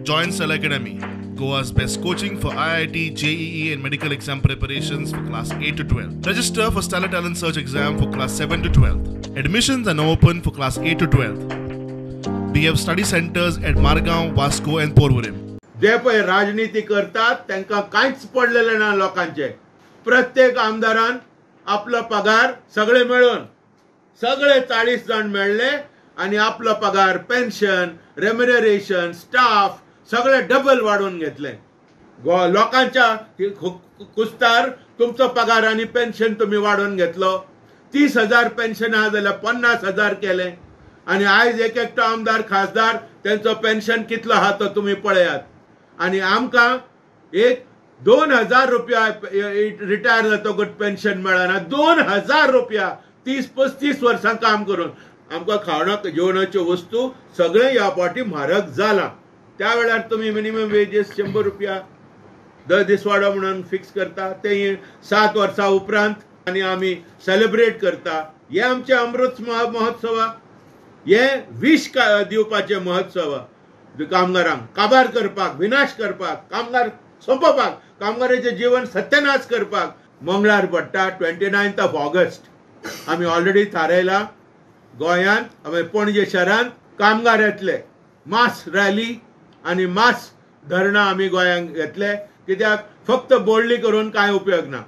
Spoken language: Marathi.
Join Cell Academy, Goa's best coaching for IIT, JEE and medical exam preparations for class 8 to 12. Register for Stellar Talent Search exam for class 7 to 12. Admissions are now open for class 8 to 12. We have study centers at Margaon, Vasco and Porvorim. जे पळय राजनीती करतात त्यांना कांयच पडलेले ना लोकांचे. प्रत्येक आमदारान आपलो पगार सगळे मिळून सगळे 40 जण मेळले आणि आपलो पगार पेन्शन रेम्युनरेशन स्टाफ सगळे डबल वाढवून घेतले. लोकांच्या कुस्तार तुमचो पगार आणि पेन्शन तुम्ही वाढवून घेतलो. 30,000 पेन्शन आहा जाल्यार 50,000 केले आणि आयज एक एकटो आमदार खासदार त्यांचो पेन्शन कितलो आहा तो तुम्ही पळयात. आणि आमकां एक 2,000 रुपया रिटायर जातकच पेन्शन मेळना. 2,000 रुपया 30-35 वर्सां काम करून आमकां खावणा जेवणाच्यो वस्तू सगळे ह्या फावटी म्हारग जाला. त्या वेळार तुम्ही मिनिमम वेजेस 100 रुपया दर दिसवाडो म्हणून फिक्स करता. ते 7 वर्सां उपरांत आणि आमी सेलिब्रेट करता. हे आमचे अमृत महोत्सव, हे विश दिवपाचे महोत्सव. कामगारांक काबार करपाक, विनाश करपाक, कामगार सोंपोवपाक, कामगारांचे जीवन सत्यानाश करपाक मंगळार पडटा 29 ऑगस्ट. आमी ऑलरेडी थारायला गोंयांत पणजे शहरांत कामगार येतले. मास रॅली आणि मास धरणां आमी गोंयांत घेतले. कित्याक फक्त बोडली करून कांय उपयोग ना.